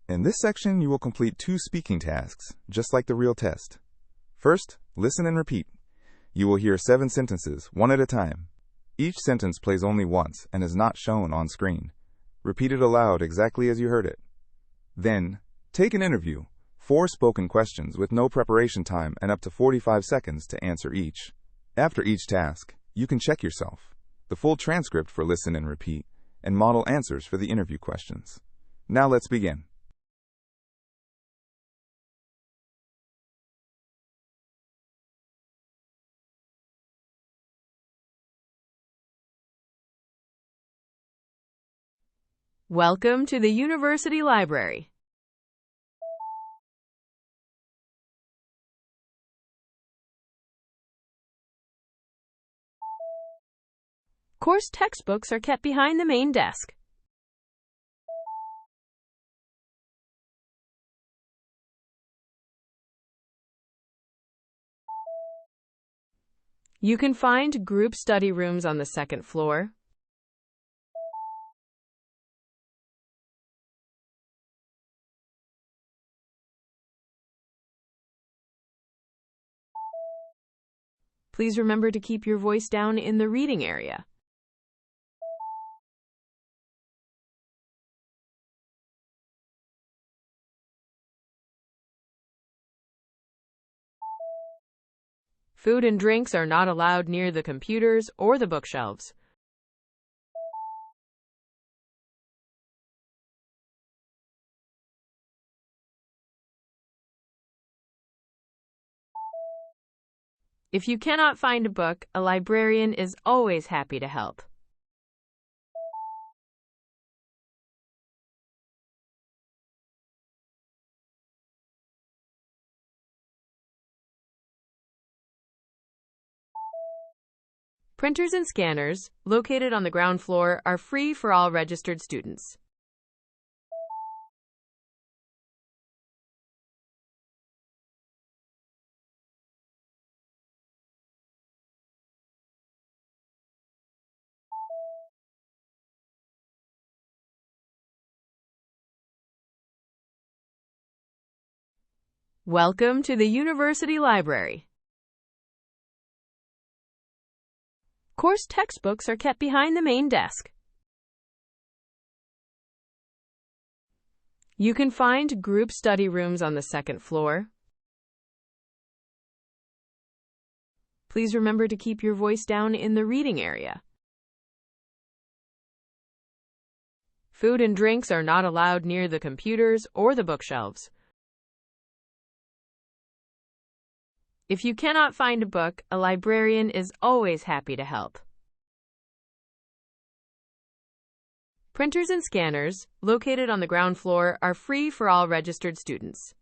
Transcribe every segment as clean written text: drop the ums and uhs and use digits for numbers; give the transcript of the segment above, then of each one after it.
In this section, you will complete 2 speaking tasks, just like the real test. First, listen and repeat. You will hear 7 sentences, one at a time. Each sentence plays only once and is not shown on screen. Repeat it aloud exactly as you heard it. Then, take an interview, 4 spoken questions with no preparation time and up to 45 seconds to answer each. After each task, you can check yourself, the full transcript for listen and repeat, and model answers for the interview questions. Now let's begin. Welcome to the University Library. Course textbooks are kept behind the main desk. You can find group study rooms on the 2nd floor. Please remember to keep your voice down in the reading area. Food and drinks are not allowed near the computers or the bookshelves. If you cannot find a book, a librarian is always happy to help. Printers and scanners, located on the ground floor, are free for all registered students. Welcome to the University Library. Course textbooks are kept behind the main desk. You can find group study rooms on the 2nd floor. Please remember to keep your voice down in the reading area. Food and drinks are not allowed near the computers or the bookshelves. If you cannot find a book, a librarian is always happy to help. Printers and scanners, located on the ground floor, are free for all registered students.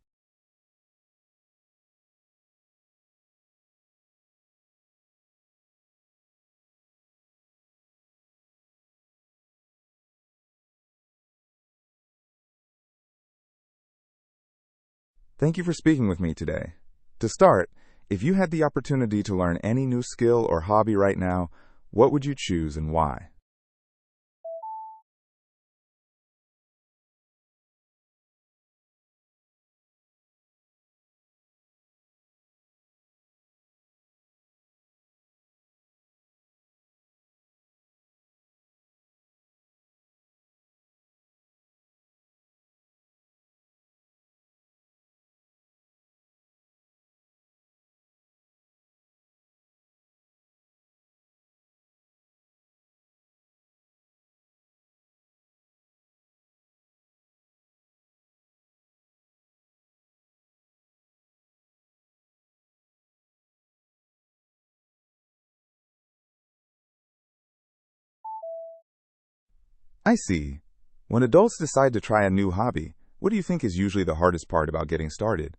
Thank you for speaking with me today. To start, if you had the opportunity to learn any new skill or hobby right now, what would you choose and why? I see. When adults decide to try a new hobby, what do you think is usually the hardest part about getting started?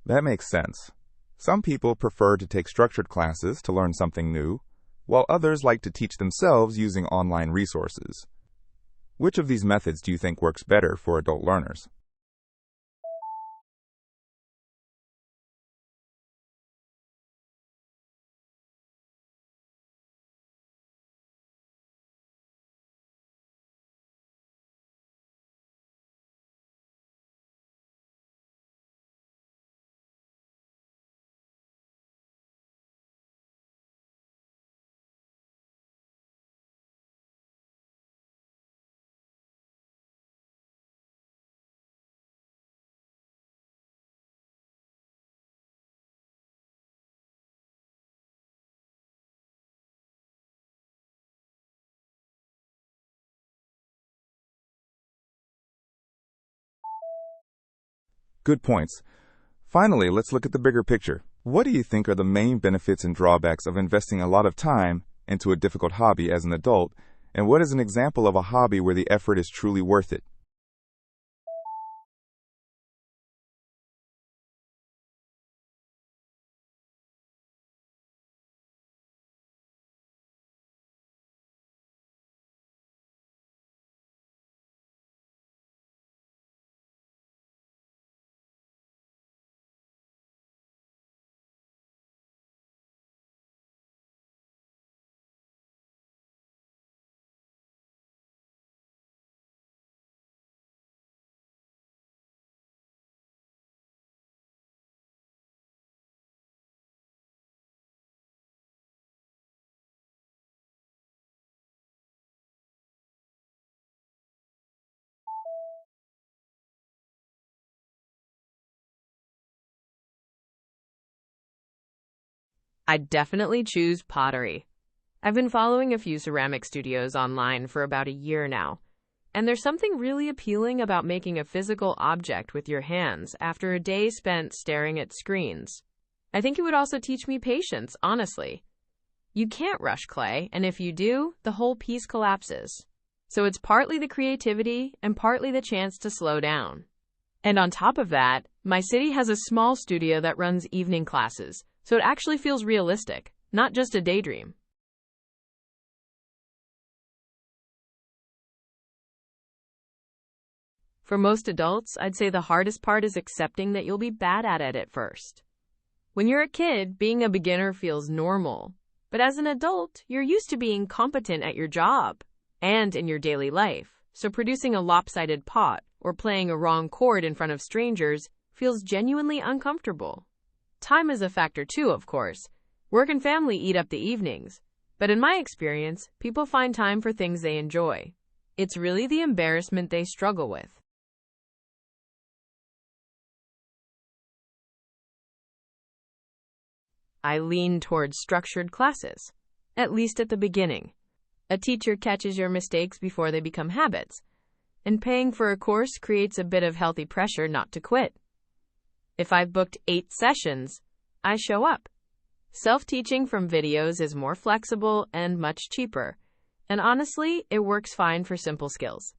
That makes sense. Some people prefer to take structured classes to learn something new, while others like to teach themselves using online resources. Which of these methods do you think works better for adult learners? Good points. Finally, let's look at the bigger picture. What do you think are the main benefits and drawbacks of investing a lot of time into a difficult hobby as an adult, and what is an example of a hobby where the effort is truly worth it? I'd definitely choose pottery. I've been following a few ceramic studios online for about a year now, and there's something really appealing about making a physical object with your hands after a day spent staring at screens. I think it would also teach me patience, honestly. You can't rush clay, and if you do, the whole piece collapses. So it's partly the creativity and partly the chance to slow down. And on top of that, my city has a small studio that runs evening classes, so it actually feels realistic, not just a daydream. For most adults, I'd say the hardest part is accepting that you'll be bad at it at first. When you're a kid, being a beginner feels normal. But as an adult, you're used to being competent at your job and in your daily life. So producing a lopsided pot or playing a wrong chord in front of strangers feels genuinely uncomfortable. Time is a factor too, of course. Work and family eat up the evenings. But in my experience, people find time for things they enjoy. It's really the embarrassment they struggle with. I lean towards structured classes, at least at the beginning. A teacher catches your mistakes before they become habits, and paying for a course creates a bit of healthy pressure not to quit. If I've booked 8 sessions, I show up. Self-teaching from videos is more flexible and much cheaper, and honestly, it works fine for simple skills.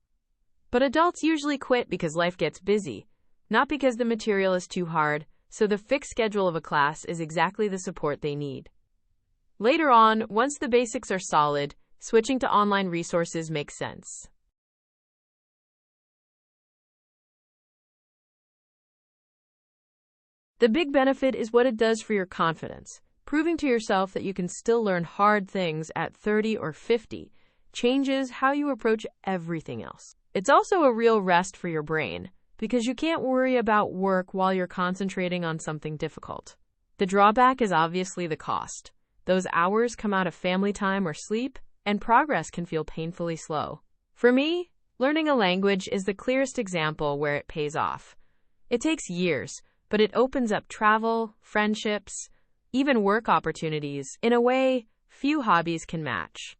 But adults usually quit because life gets busy, not because the material is too hard, so the fixed schedule of a class is exactly the support they need. Later on, once the basics are solid, switching to online resources makes sense. The big benefit is what it does for your confidence. Proving to yourself that you can still learn hard things at 30 or 50 changes how you approach everything else. It's also a real rest for your brain, because you can't worry about work while you're concentrating on something difficult. The drawback is obviously the cost. Those hours come out of family time or sleep, and progress can feel painfully slow. For me, learning a language is the clearest example where it pays off. It takes years, but it opens up travel, friendships, even work opportunities in a way few hobbies can match.